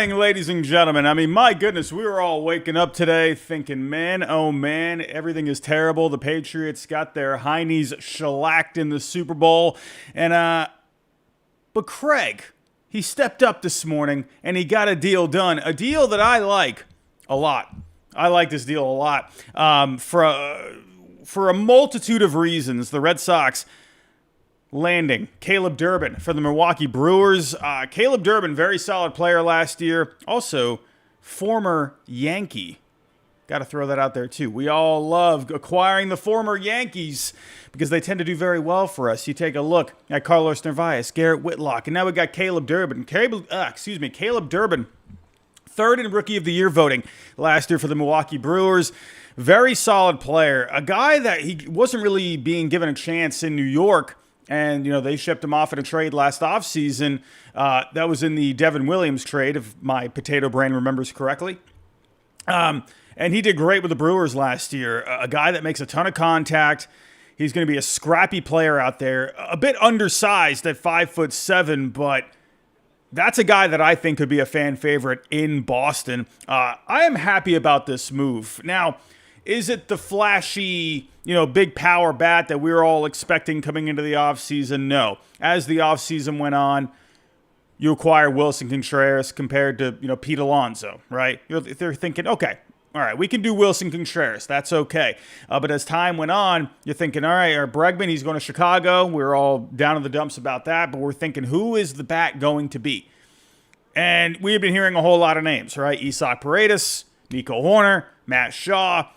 morning, ladies and gentlemen. I mean, my goodness, we were all waking up today thinking, man, oh man, everything is terrible. The Patriots got their heinies shellacked in the Super Bowl. But Craig, he stepped up this morning and he got a deal done. A deal that I like a lot. I like this deal a lot. For a multitude of reasons, the Red Sox landing Caleb Durbin for the Milwaukee Brewers. Caleb Durbin, very solid player last year. Also, former Yankee. Got to throw that out there, too. We all love acquiring the former Yankees because they tend to do very well for us. You take a look at Carlos Narvaez, Garrett Whitlock, and now we got Caleb Durbin. Caleb Durbin, third in Rookie of the Year voting last year for the Milwaukee Brewers. Very solid player. A guy that he wasn't really being given a chance in New York. And, they shipped him off in a trade last offseason. That was in the Devin Williams trade, if my potato brain remembers correctly. And he did great with the Brewers last year. A guy that makes a ton of contact. He's going to be a scrappy player out there. A bit undersized at 5'7", but that's a guy that I think could be a fan favorite in Boston. I am happy about this move. Now, is it the flashy, big power bat that we were all expecting coming into the offseason? No. As the offseason went on, you acquire Wilson Contreras compared to, Pete Alonso, right? They're thinking, okay, all right, we can do Wilson Contreras. That's okay. But as time went on, you're thinking, all right, our Bregman, he's going to Chicago. We're all down in the dumps about that, but we're thinking, who is the bat going to be? And we've been hearing a whole lot of names, right? Isaac Paredes, Nico Horner, Matt Shaw.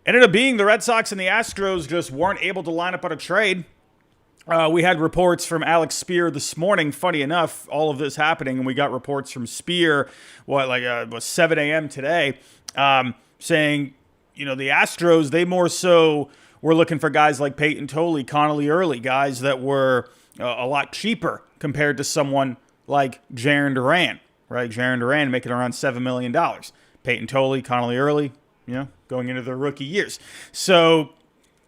Ended up being the Red Sox and the Astros just weren't able to line up on a trade. We had reports from Alex Spear this morning. Funny enough, all of this happening, and we got reports from Spear, 7 a.m. today, saying, the Astros, they more so were looking for guys like Peyton Toley, Connolly Early, guys that were a lot cheaper compared to someone like Jarren Duran, right? Jarren Duran making around $7 million. Peyton Toley, Connolly Early, going into their rookie years. So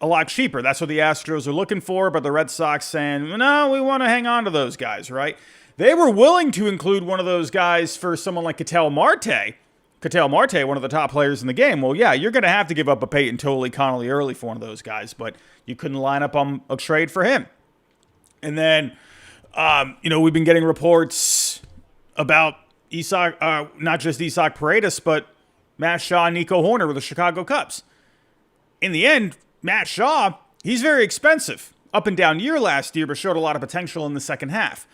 a lot cheaper. That's what the Astros are looking for, but the Red Sox saying, no, we want to hang on to those guys, right? They were willing to include one of those guys for someone like Ketel Marte. Ketel Marte, one of the top players in the game. Well, yeah, you're going to have to give up a Peyton Toley, Connolly Early for one of those guys, but you couldn't line up on a trade for him. And then, we've been getting reports about not just Isaac Paredes, but Matt Shaw and Nico Horner with the Chicago Cubs. In the end, Matt Shaw, he's very expensive. Up and down year last year, but showed a lot of potential in the second half.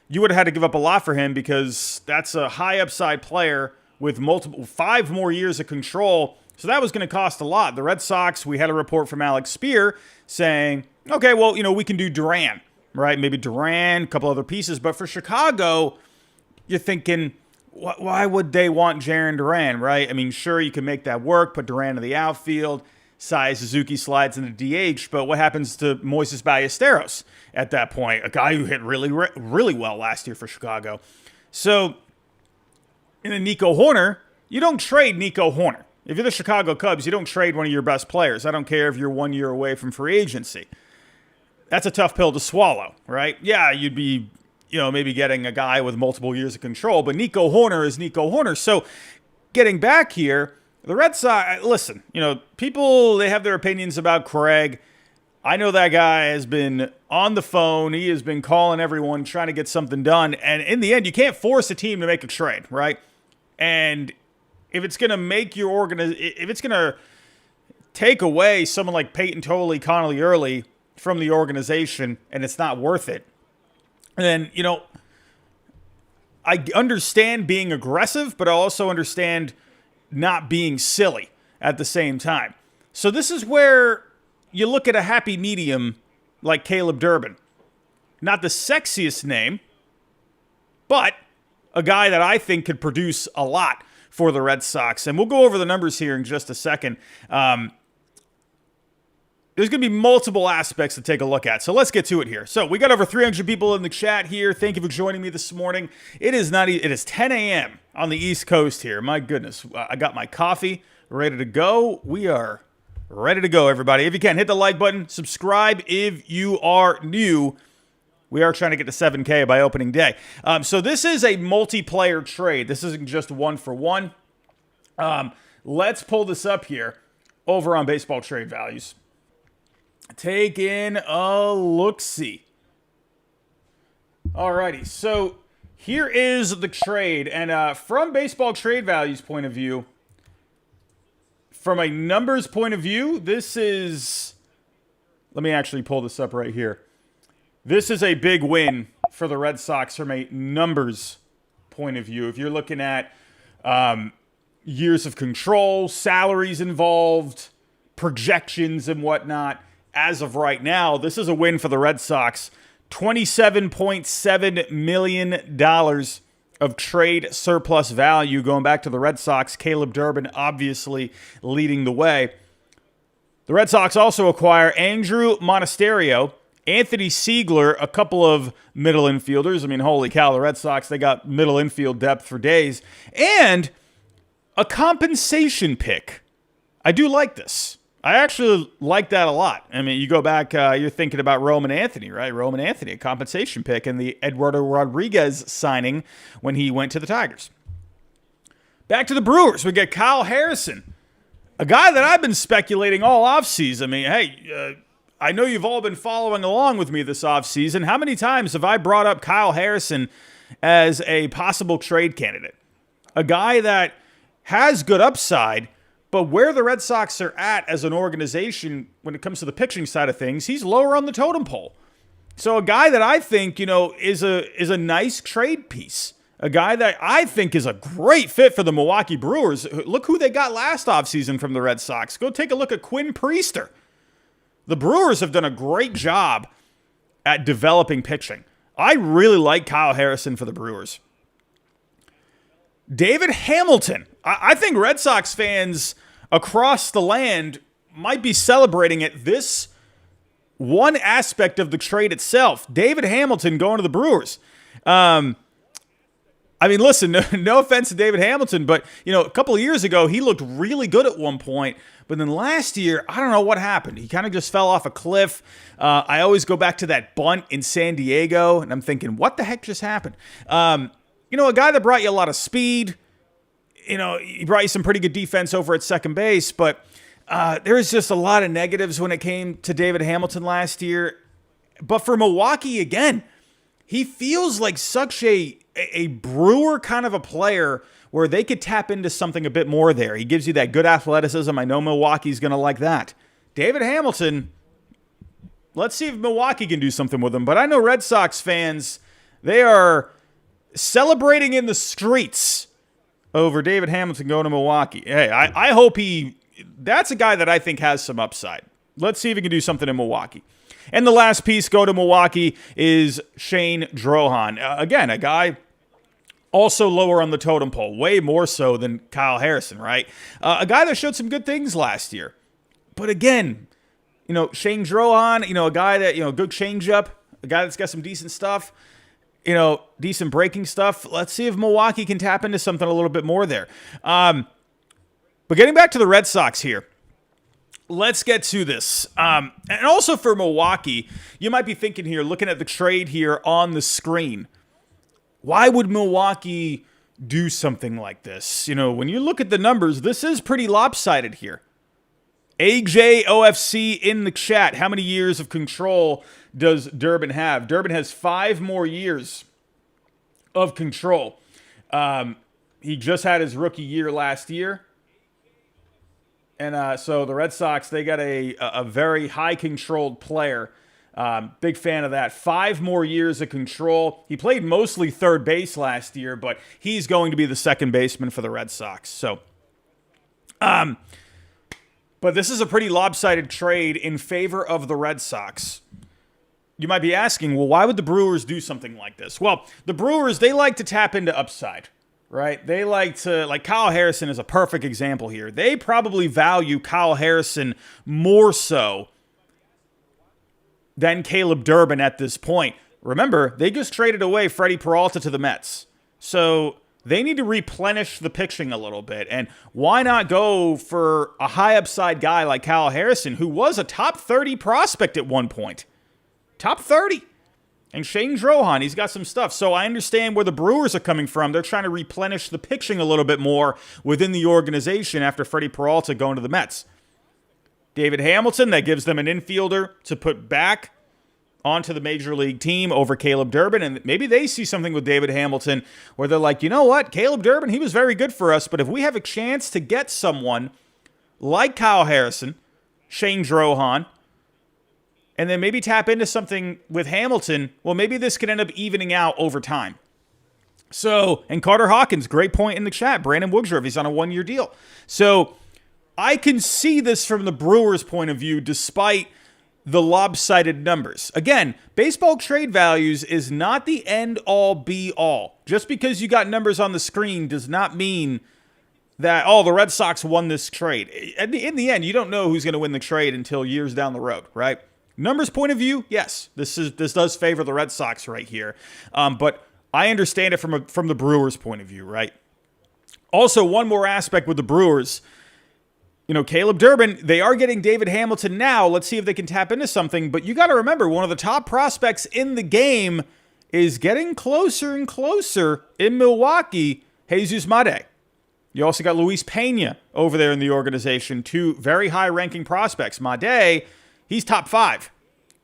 You would have had to give up a lot for him because that's a high upside player with 5 more years of control. So that was going to cost a lot. The Red Sox, we had a report from Alex Spear saying, okay, well, we can do Duran, right? Maybe Duran, a couple other pieces. But for Chicago, you're thinking, why would they want Jarren Duran, right? I mean, sure, you can make that work, put Duran in the outfield, Sai Suzuki slides into DH, but what happens to Moises Ballesteros at that point? A guy who hit really, really well last year for Chicago. So, in a Nico Horner, you don't trade Nico Horner. If you're the Chicago Cubs, you don't trade one of your best players. I don't care if you're 1 year away from free agency. That's a tough pill to swallow, right? Yeah, you'd be maybe getting a guy with multiple years of control, but Nico Horner is Nico Horner. So getting back here, the Red Sox, listen, people, they have their opinions about Craig. I know that guy has been on the phone. He has been calling everyone, trying to get something done. And in the end, you can't force a team to make a trade, right? And if it's going to make your if it's going to take away someone like Peyton Toley, Connolly Early from the organization, and it's not worth it, then, I understand being aggressive, but I also understand not being silly at the same time. So this is where you look at a happy medium like Caleb Durbin. Not the sexiest name, but a guy that I think could produce a lot for the Red Sox. And we'll go over the numbers here in just a second. There's going to be multiple aspects to take a look at. So let's get to it here. So we got over 300 people in the chat here. Thank you for joining me this morning. It is 10 a.m. on the East Coast here. My goodness. I got my coffee ready to go. We are ready to go, everybody. If you can, hit the like button. Subscribe if you are new. we are trying to get to 7K by opening day. So this is a multiplayer trade. This isn't just one for one. Let's pull this up here over on Baseball Trade Values. Take in a look-see. Alrighty, so here is the trade. And from Baseball Trade Values point of view, from a numbers point of view, this is... Let me actually pull this up right here. This is a big win for the Red Sox from a numbers point of view. If you're looking at years of control, salaries involved, projections and whatnot, as of right now, this is a win for the Red Sox. $27.7 million of trade surplus value going back to the Red Sox. Caleb Durbin obviously leading the way. The Red Sox also acquire Andrew Monasterio, Anthony Siegler, a couple of middle infielders. I mean, holy cow, the Red Sox, they got middle infield depth for days. And a compensation pick. I do like this. I actually like that a lot. I mean, you go back, you're thinking about Roman Anthony, right? Roman Anthony, a compensation pick, and the Eduardo Rodriguez signing when he went to the Tigers. Back to the Brewers. We get Kyle Harrison, a guy that I've been speculating all offseason. I mean, hey, I know you've all been following along with me this offseason. How many times have I brought up Kyle Harrison as a possible trade candidate? A guy that has good upside, but where the Red Sox are at as an organization when it comes to the pitching side of things, he's lower on the totem pole. So a guy that I think, is a nice trade piece. A guy that I think is a great fit for the Milwaukee Brewers. Look who they got last offseason from the Red Sox. Go take a look at Quinn Priester. The Brewers have done a great job at developing pitching. I really like Kyle Harrison for the Brewers. David Hamilton. I think Red Sox fans across the land might be celebrating at this one aspect of the trade itself. David Hamilton going to the Brewers. I mean, listen, no offense to David Hamilton, but, a couple of years ago, he looked really good at one point. But then last year, I don't know what happened. He kind of just fell off a cliff. I always go back to that bunt in San Diego, and I'm thinking, what the heck just happened? A guy that brought you a lot of speed. He brought you some pretty good defense over at second base, but there was just a lot of negatives when it came to David Hamilton last year. But for Milwaukee, again, he feels like such a Brewer kind of a player where they could tap into something a bit more there. He gives you that good athleticism. I know Milwaukee's going to like that. David Hamilton, let's see if Milwaukee can do something with him. But I know Red Sox fans, they are celebrating in the streets over David Hamilton going to Milwaukee. Hey, I hope that's a guy that I think has some upside. Let's see if he can do something in Milwaukee. And the last piece go to Milwaukee is Shane Drohan. Again, a guy also lower on the totem pole, way more so than Kyle Harrison, right? A guy that showed some good things last year. But again, Shane Drohan, a guy that, good changeup, a guy that's got some decent stuff, decent breaking stuff. Let's see if Milwaukee can tap into something a little bit more there. But getting back to the Red Sox here, let's get to this. And also for Milwaukee, you might be thinking here, looking at the trade here on the screen, why would Milwaukee do something like this? When you look at the numbers, this is pretty lopsided here. AJOFC in the chat. How many years of control does Durbin have? Durbin has 5 more years of control. He just had his rookie year last year. And so the Red Sox, they got a very high-controlled player. Big fan of that. 5 more years of control. He played mostly third base last year, but he's going to be the second baseman for the Red Sox. So, but this is a pretty lopsided trade in favor of the Red Sox. You might be asking, well, why would the Brewers do something like this? Well, the Brewers, they like to tap into upside, right? They like Kyle Harrison is a perfect example here. They probably value Kyle Harrison more so than Caleb Durbin at this point. Remember, they just traded away Freddie Peralta to the Mets. So they need to replenish the pitching a little bit. And why not go for a high upside guy like Kyle Harrison, who was a top 30 prospect at one point? Top 30. And Shane Drohan, he's got some stuff. So I understand where the Brewers are coming from. They're trying to replenish the pitching a little bit more within the organization after Freddie Peralta going to the Mets. David Hamilton, that gives them an infielder to put back onto the major league team over Caleb Durbin. And maybe they see something with David Hamilton where they're like, you know what? Caleb Durbin, he was very good for us. But if we have a chance to get someone like Kyle Harrison, Shane Drohan, and then maybe tap into something with Hamilton, well, maybe this could end up evening out over time. So, and Carter Hawkins, great point in the chat. Brandon Woodruff, he's on a 1-year deal. So, I can see this from the Brewers' point of view, despite the lopsided numbers. Again, baseball trade values is not the end-all, be-all. Just because you got numbers on the screen does not mean that, oh, the Red Sox won this trade. In the end, you don't know who's going to win the trade until years down the road, right? Numbers point of view, yes, this does favor the Red Sox right here. But I understand it from the Brewers' point of view, right? Also, one more aspect with the Brewers. You know, Caleb Durbin, they are getting David Hamilton now. Let's see if they can tap into something. But you got to remember, one of the top prospects in the game is getting closer and closer in Milwaukee, Jesus Made. You also got Luis Pena over there in the organization, two very high-ranking prospects. Made, he's top 5.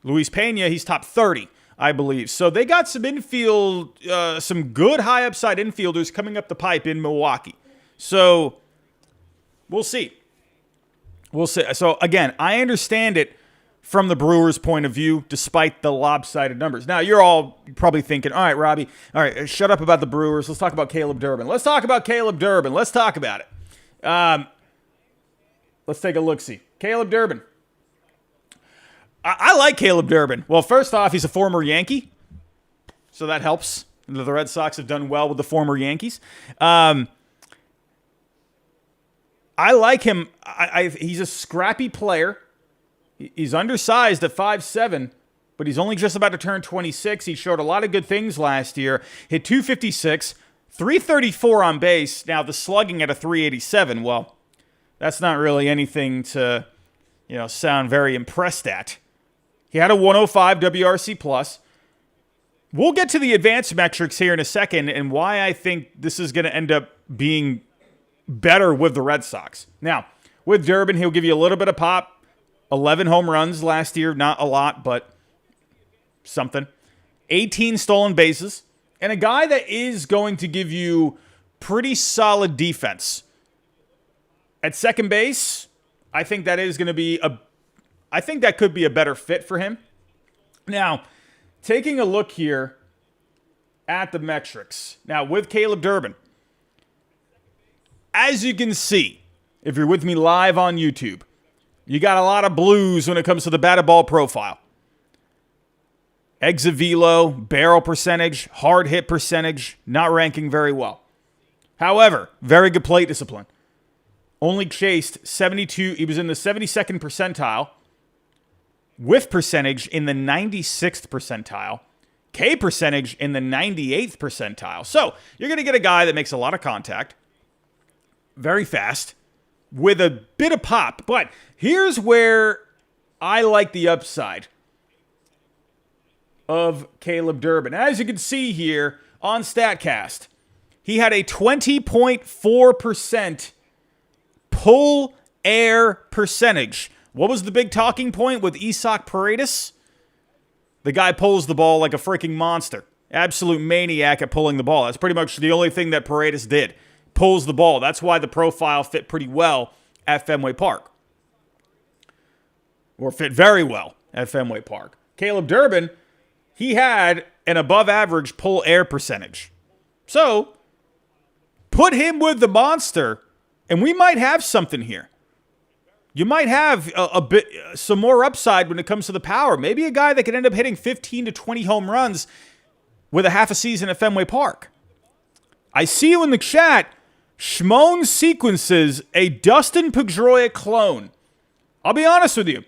Luis Pena, he's top 30, I believe. So they got some infield, some good high upside infielders coming up the pipe in Milwaukee. So we'll see. We'll see. So again, I understand it from the Brewers' point of view, despite the lopsided numbers. Now, you're all probably thinking, all right, Robbie, all right, shut up about the Brewers. Let's talk about Caleb Durbin. Let's talk about Caleb Durbin. Let's talk about it. Let's take a look-see. Caleb Durbin. I like Caleb Durbin. Well, first off, he's a former Yankee, so that helps. The Red Sox have done well with the former Yankees. I like him. He's a scrappy player. He's undersized at 5'7", but he's only just about to turn 26. He showed a lot of good things last year. Hit .256, .334 on base. Now, the slugging at a .387, well, that's not really anything to, sound very impressed at. He had a 105 WRC+. We'll get to the advanced metrics here in a second and why I think this is going to end up being better with the Red Sox. Now, with Durbin, he'll give you a little bit of pop. 11 home runs last year. Not a lot, but something. 18 stolen bases. And a guy that is going to give you pretty solid defense. At second base, I think that is going to be I think that could be a better fit for him. Now, taking a look here at the metrics. Now, with Caleb Durbin, as you can see, if you're with me live on YouTube, you got a lot of blues when it comes to the batted ball profile. Exit velo, barrel percentage, hard hit percentage, not ranking very well. However, very good plate discipline. Only chased 72, he was in the 72nd percentile. Whiff percentage in the 96th percentile. K percentage in the 98th percentile. So, you're going to get a guy that makes a lot of contact. Very fast. With a bit of pop. But here's where I like the upside of Caleb Durbin. As you can see here on StatCast, he had a 20.4% pull air percentage. What was the big talking point with Isaac Paredes? The guy pulls the ball like a freaking monster. Absolute maniac at pulling the ball. That's pretty much the only thing that Paredes did. Pulls the ball. That's why the profile fit pretty well at Fenway Park. Or fit very well at Fenway Park. Caleb Durbin, he had an above average pull air percentage. So, put him with the monster, and we might have something here. You might have some more upside when it comes to the power. Maybe a guy that could end up hitting 15 to 20 home runs with a half a season at Fenway Park. I see you in the chat. Shimon sequences a Dustin Pedroia clone. I'll be honest with you.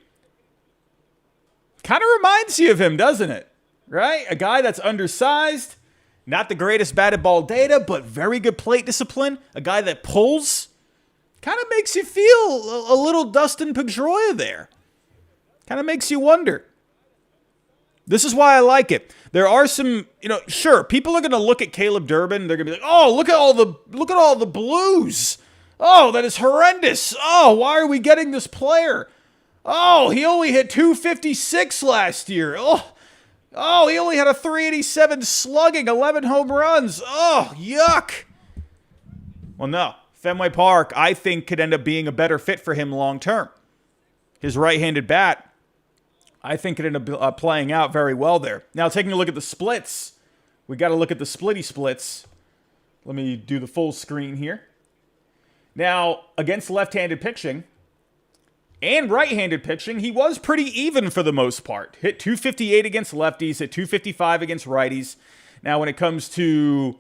Kind of reminds you of him, doesn't it? Right? A guy that's undersized, not the greatest batted ball data, but very good plate discipline. A guy that pulls. Kind of makes you feel a little Dustin Pedroia there. Kind of makes you wonder. This is why I like it. There are some, sure, people are going to look at Caleb Durbin. They're going to be like, "Oh, look at all the blues. Oh, that is horrendous. Oh, why are we getting this player? Oh, he only hit 256 last year. Oh, he only had a 387 slugging, 11 home runs. Oh, yuck." Well, no. Fenway Park, I think, could end up being a better fit for him long term. His right-handed bat, I think it ended up playing out very well there. Now, taking a look at the splits, we got to look at the splitty splits. Let me do the full screen here. Now, against left-handed pitching and right-handed pitching, he was pretty even for the most part. Hit 258 against lefties, hit 255 against righties. Now, when it comes to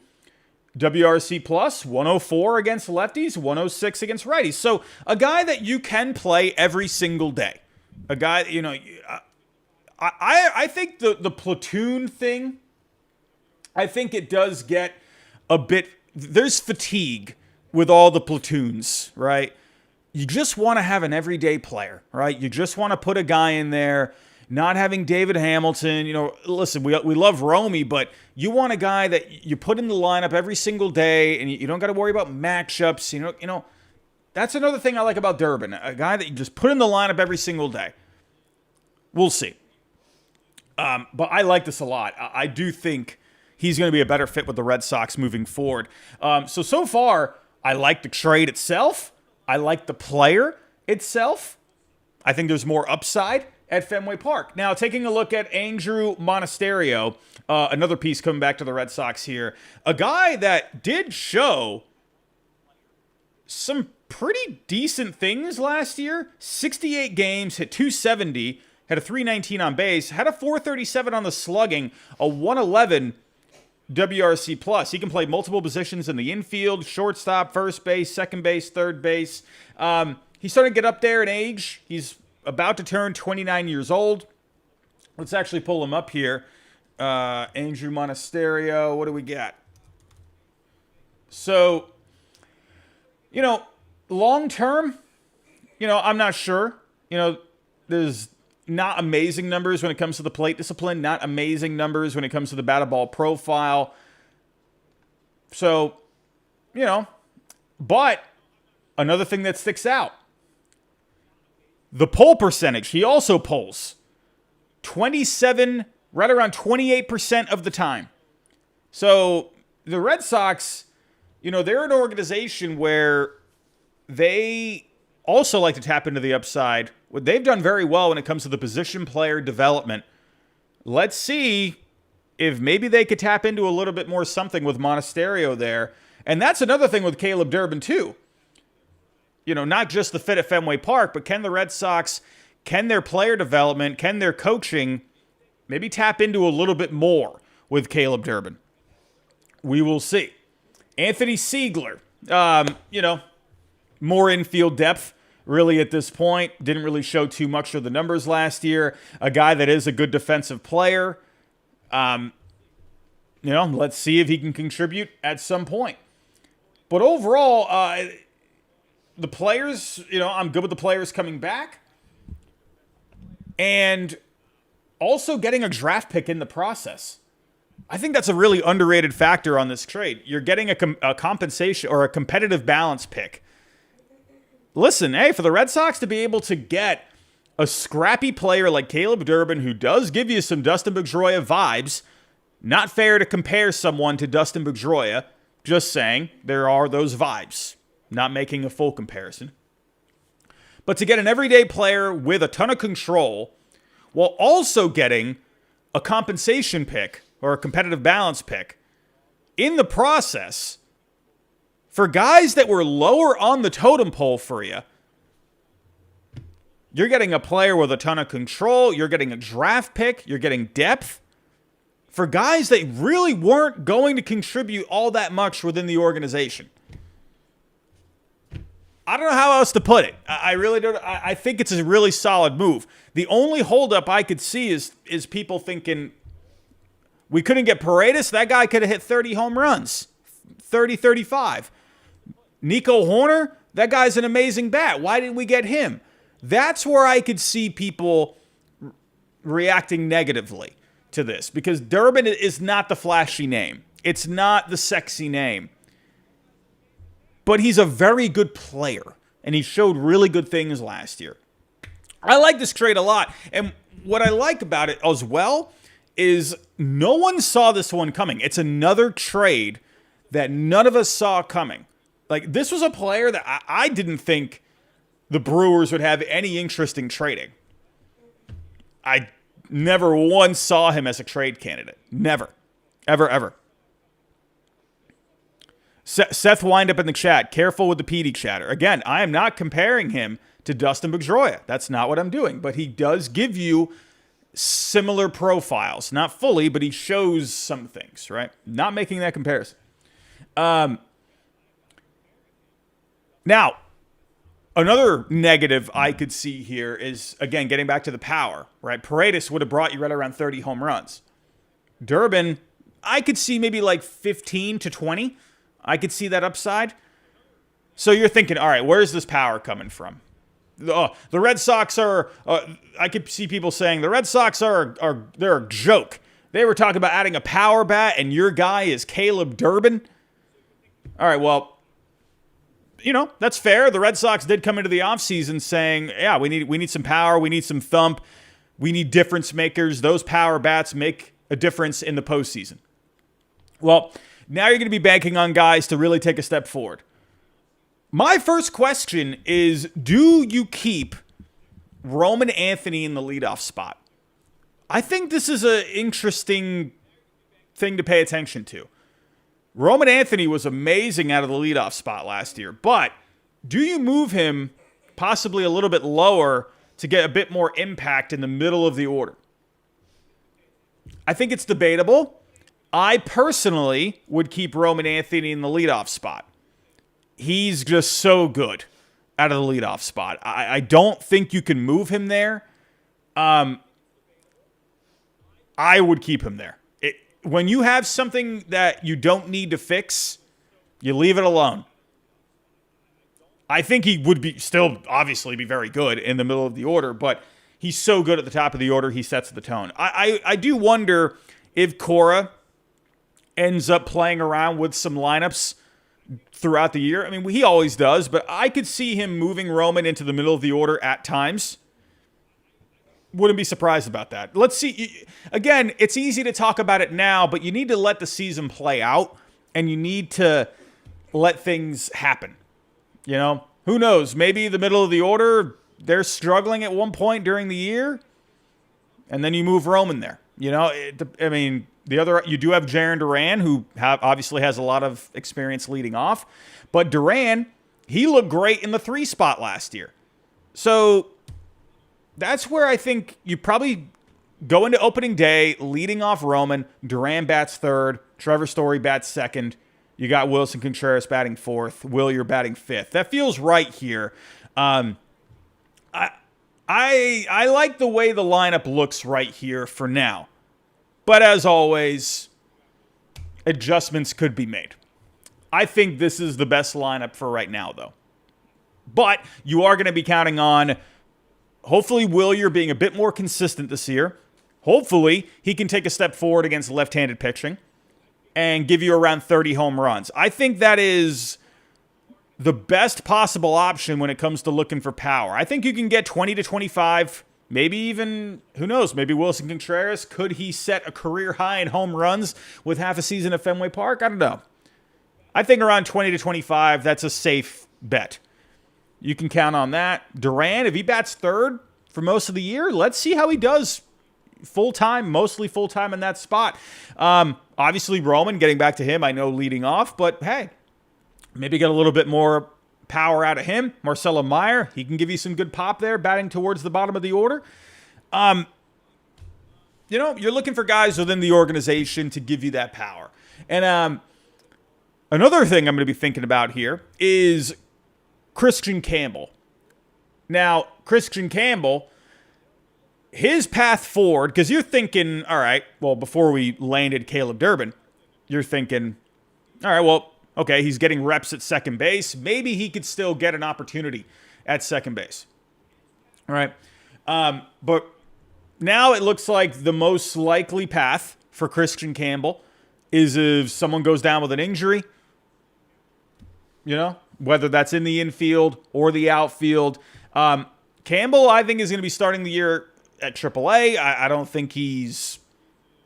WRC plus, 104 against lefties, 106 against righties. So, a guy that you can play every single day. A guy, I think the platoon thing, I think it does get a bit, there's fatigue with all the platoons, right? You just want to have an everyday player, right? You just want to put a guy in there, not having David Hamilton. Listen, we love Romy, but you want a guy that you put in the lineup every single day, and you don't got to worry about matchups. That's another thing I like about Durbin, a guy that you just put in the lineup every single day. We'll see. But I like this a lot. I do think he's going to be a better fit with the Red Sox moving forward. So far, I like the trade itself. I like the player itself. I think there's more upside at Fenway Park. Now, taking a look at Andrew Monasterio, another piece coming back to the Red Sox here. A guy that did show some pretty decent things last year. 68 games, hit 270, had a 319 on base, had a 437 on the slugging, a 111 WRC plus. He can play multiple positions in the infield, shortstop, first base, second base, third base. He's starting to get up there in age. He's about to turn 29 years old. Let's actually pull him up here. Andrew Monasterio, what do we got? So, long term, I'm not sure. There's not amazing numbers when it comes to the plate discipline, not amazing numbers when it comes to the batted ball profile. So, but another thing that sticks out, the pull percentage. He also pulls 27, right around 28% of the time. So the Red Sox, they're an organization where they also like to tap into the upside. They've done very well when it comes to the position player development. Let's see if maybe they could tap into a little bit more something with Monasterio there. And that's another thing with Caleb Durbin, too. Not just the fit at Fenway Park, but can the Red Sox, can their player development, can their coaching maybe tap into a little bit more with Caleb Durbin? We will see. Anthony Siegler, more infield depth. Really, at this point, didn't really show too much of the numbers last year. A guy that is a good defensive player. Let's see if he can contribute at some point. But overall, the players, I'm good with the players coming back. And also getting a draft pick in the process. I think that's a really underrated factor on this trade. You're getting a compensation or a competitive balance pick. Listen, hey, for the Red Sox to be able to get a scrappy player like Caleb Durbin, who does give you some Dustin Pedroia vibes, not fair to compare someone to Dustin Pedroia, just saying there are those vibes, not making a full comparison. But to get an everyday player with a ton of control, while also getting a compensation pick or a competitive balance pick in the process, for guys that were lower on the totem pole for you, you're getting a player with a ton of control. You're getting a draft pick. You're getting depth. For guys that really weren't going to contribute all that much within the organization. I don't know how else to put it. I really don't. I think it's a really solid move. The only holdup I could see is people thinking, we couldn't get Paredes. That guy could have hit 30 home runs. 30, 35. Nico Horner, that guy's an amazing bat. Why didn't we get him? That's where I could see people reacting negatively. to this because Durbin is not the flashy name. It's not the sexy name. But he's a very good player, and he showed really good things last year. I like this trade a lot, and what I like about it as well is no one saw this one coming. It's another trade that none of us saw coming. Like, this was a player that I didn't think the Brewers would have any interest in trading. I never once saw him as a trade candidate. Never. Ever, ever. Seth wind up in the chat. Careful with the PD chatter. Again, I am not comparing him to Dustin Pedroia. That's not what I'm doing. But he does give you similar profiles. Not fully, but he shows some things, right? Not making that comparison. Now, another negative I could see here is, again, getting back to the power, right? Paredes would have brought you right around 30 home runs. Durbin, I could see maybe like 15 to 20. I could see that upside. So you're thinking, all right, where's this power coming from? The Red Sox are, I could see people saying, the Red Sox they're a joke. They were talking about adding a power bat, and your guy is Caleb Durbin. All right, well, that's fair. The Red Sox did come into the offseason saying, yeah, we need some power, we need some thump, we need difference makers. Those power bats make a difference in the postseason. Well, now you're going to be banking on guys to really take a step forward. My first question is, do you keep Roman Anthony in the leadoff spot? I think this is an interesting thing to pay attention to. Roman Anthony was amazing out of the leadoff spot last year, but do you move him possibly a little bit lower to get a bit more impact in the middle of the order? I think it's debatable. I personally would keep Roman Anthony in the leadoff spot. He's just so good out of the leadoff spot. I don't think you can move him there. I would keep him there. When you have something that you don't need to fix, you leave it alone. I think he would still obviously be very good in the middle of the order, but he's so good at the top of the order, he sets the tone. I do wonder if Cora ends up playing around with some lineups throughout the year. I mean, he always does, but I could see him moving Roman into the middle of the order at times. Wouldn't be surprised about that. Let's see. Again, it's easy to talk about it now, but you need to let the season play out, and you need to let things happen. Who knows? Maybe the middle of the order, they're struggling at one point during the year, and then you move Roman there. You do have Jarren Duran, who obviously has a lot of experience leading off. But Duran, he looked great in the 3 spot last year. So that's where I think you probably go into opening day, leading off Roman. Duran bats third. Trevor Story bats second. You got Wilson Contreras batting fourth. You're batting fifth. That feels right here. I like the way the lineup looks right here for now. But as always, adjustments could be made. I think this is the best lineup for right now, though. But you are going to be counting on, hopefully, Wilyer being a bit more consistent this year. Hopefully, he can take a step forward against left-handed pitching and give you around 30 home runs. I think that is the best possible option when it comes to looking for power. I think you can get 20 to 25. Maybe even, who knows, maybe Wilson Contreras, could he set a career high in home runs with half a season at Fenway Park? I don't know. I think around 20 to 25, that's a safe bet. You can count on that. Duran, if he bats third for most of the year, let's see how he does full-time, mostly full-time in that spot. Obviously, Roman, getting back to him, I know leading off, but hey, maybe get a little bit more power out of him. Marcelo Meyer, he can give you some good pop there, batting towards the bottom of the order. You're looking for guys within the organization to give you that power. And another thing I'm going to be thinking about here is Christian Campbell. Now, Christian Campbell, his path forward, because you're thinking, all right, well, before we landed Caleb Durbin, you're thinking, all right, well, okay, he's getting reps at second base. Maybe he could still get an opportunity at second base. All right. But Now it looks like the most likely path for Christian Campbell is if someone goes down with an injury, whether that's in the infield or the outfield. Campbell, I think, is going to be starting the year at AAA. I don't think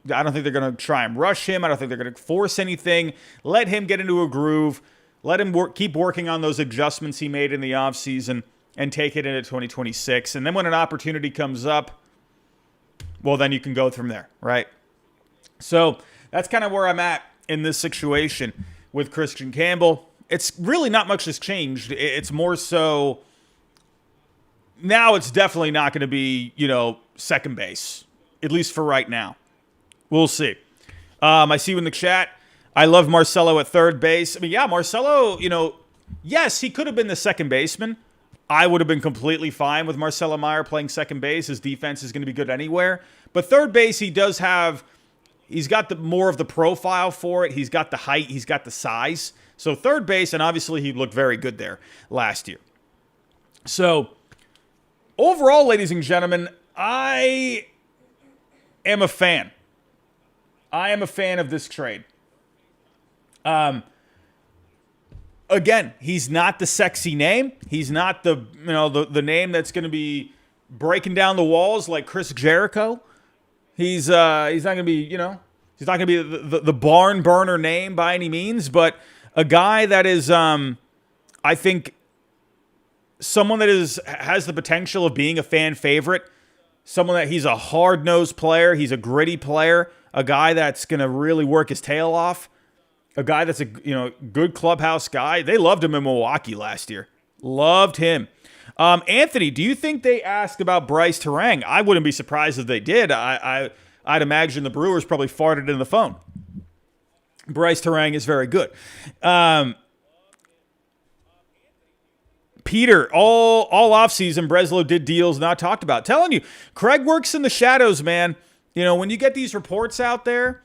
they're going to try and rush him. I don't think they're going to force anything. Let him get into a groove. Let him keep working on those adjustments he made in the offseason and take it into 2026. And then when an opportunity comes up, well, then you can go from there, right? So that's kind of where I'm at in this situation with Christian Campbell. It's really not much has changed. It's more so now it's definitely not going to be, second base, at least for right now. We'll see. I see you in the chat. I love Marcelo at third base. I mean, yeah, Marcelo, yes, he could have been the second baseman. I would have been completely fine with Marcelo Meyer playing second base. His defense is going to be good anywhere. But third base, he's got more of the profile for it. He's got the height. He's got the size. So third base, and obviously he looked very good there last year. So overall, ladies and gentlemen, I am a fan. I am a fan of this trade. Again, he's not the sexy name. He's not the name that's going to be breaking down the walls like Chris Jericho. He's not going to be, he's not going to be the barn burner name by any means, but a guy that is, I think, someone that has the potential of being a fan favorite. Someone that he's a hard-nosed player. He's a gritty player. A guy that's going to really work his tail off. A guy that's a good clubhouse guy. They loved him in Milwaukee last year. Loved him. Anthony, do you think they asked about Bryce Terang? I wouldn't be surprised if they did. I'd imagine the Brewers probably farted in the phone. Bryce Terang is very good. Peter, all offseason, Breslow did deals not talked about. Telling you, Craig works in the shadows, man. When you get these reports out there,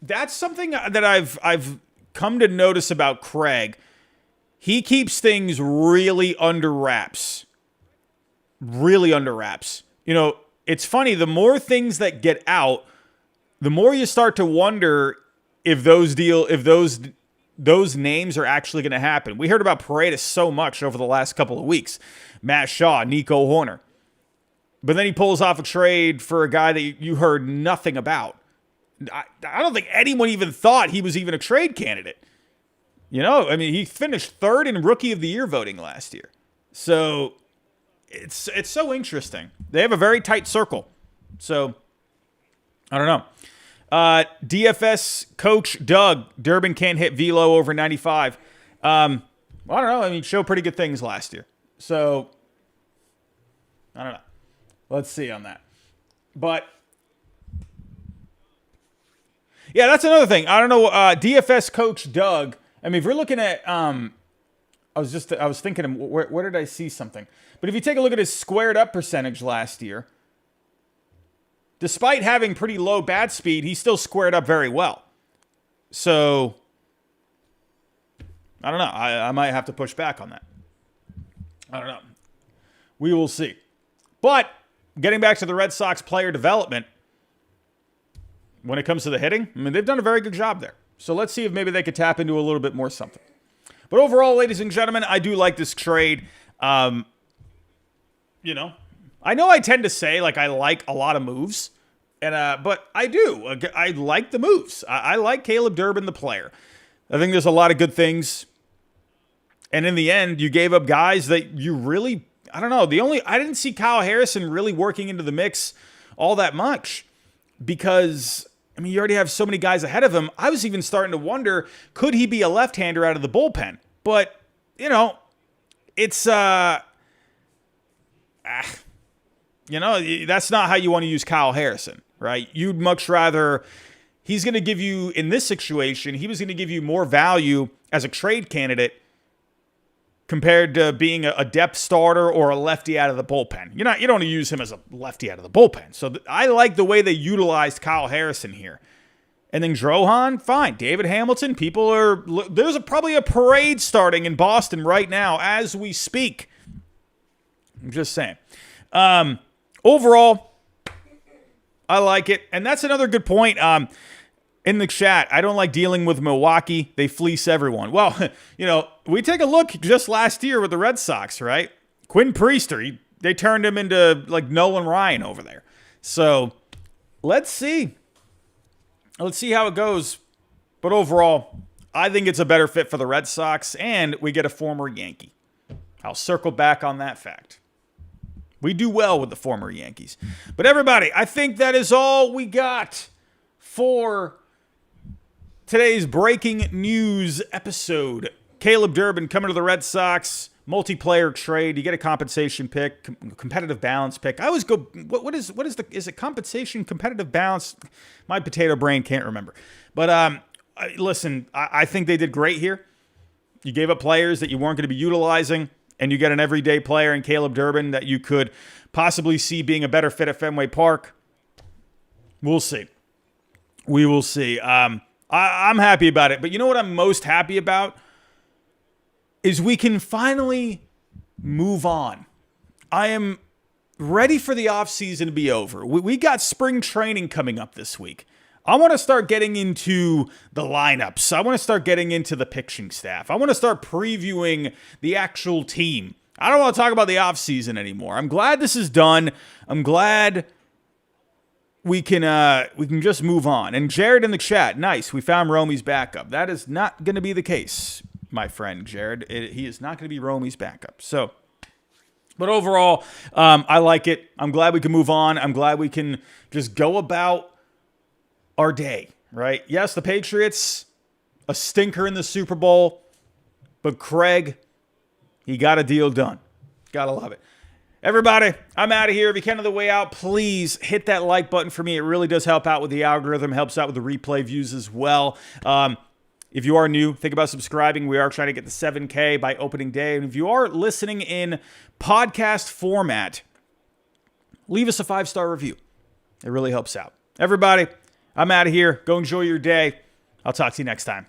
that's something that I've come to notice about Craig. He keeps things really under wraps. Really under wraps. It's funny, the more things that get out, the more you start to wonder if those names are actually going to happen. We heard about Paredes so much over the last couple of weeks. Matt Shaw, Nico Horner. But then he pulls off a trade for a guy that you heard nothing about. I don't think anyone even thought he was even a trade candidate. He finished third in Rookie of the Year voting last year. So it's so interesting. They have a very tight circle. So I don't know. DFS coach Doug, Durbin can't hit velo over 95. I don't know. He showed pretty good things last year. So I don't know. Let's see on that. But yeah, that's another thing. I don't know. DFS coach Doug. If you're looking at, I was thinking, where did I see something? But if you take a look at his squared up percentage last year, despite having pretty low bat speed, he still squared up very well. So I don't know. I might have to push back on that. I don't know. We will see. But getting back to the Red Sox player development, when it comes to the hitting, they've done a very good job there. So let's see if maybe they could tap into a little bit more something. But overall, ladies and gentlemen, I do like this trade. I know I tend to say I like a lot of moves, but I do. I like the moves. I like Caleb Durbin, the player. I think there's a lot of good things. And in the end, you gave up guys that you really, I don't know. I didn't see Kyle Harrison really working into the mix all that much because, you already have so many guys ahead of him. I was even starting to wonder, could he be a left-hander out of the bullpen? But, it's, that's not how you want to use Kyle Harrison, right? You'd much rather, he's going to give you, in this situation, he was going to give you more value as a trade candidate compared to being a depth starter or a lefty out of the bullpen. You don't want to use him as a lefty out of the bullpen. So I like the way they utilized Kyle Harrison here. And then Drohan, fine. David Hamilton, there's probably a parade starting in Boston right now as we speak. I'm just saying. Overall, I like it. And that's another good point. In the chat, I don't like dealing with Milwaukee. They fleece everyone. Well, we take a look just last year with the Red Sox, right? Quinn Priester, they turned him into like Nolan Ryan over there. So let's see. Let's see how it goes. But overall, I think it's a better fit for the Red Sox, and we get a former Yankee. I'll circle back on that fact. We do well with the former Yankees. But everybody, I think that is all we got for today's breaking news episode. Caleb Durbin coming to the Red Sox, multiplayer trade. You get a compensation pick, competitive balance pick. I always go, is it compensation, competitive balance? My potato brain can't remember. But listen, I think they did great here. You gave up players that you weren't going to be utilizing, and you get an everyday player in Caleb Durbin that you could possibly see being a better fit at Fenway Park. We'll see. We will see. I'm happy about it. But you know what I'm most happy about? Is we can finally move on. I am ready for the offseason to be over. We got spring training coming up this week. I want to start getting into the lineups. I want to start getting into the pitching staff. I want to start previewing the actual team. I don't want to talk about the offseason anymore. I'm glad this is done. I'm glad we can just move on. And Jared in the chat, nice. We found Romy's backup. That is not going to be the case, my friend Jared. He is not going to be Romy's backup. So, but overall, I like it. I'm glad we can move on. I'm glad we can just go about our day, right? Yes, the Patriots, a stinker in the Super Bowl, but Craig, he got a deal done. Gotta love it. Everybody, I'm out of here. If you can on the way out, please hit that like button for me. It really does help out with the algorithm, helps out with the replay views as well. If you are new, think about subscribing. We are trying to get to 7K by opening day. And if you are listening in podcast format, leave us a 5-star review. It really helps out. Everybody, I'm out of here. Go enjoy your day. I'll talk to you next time.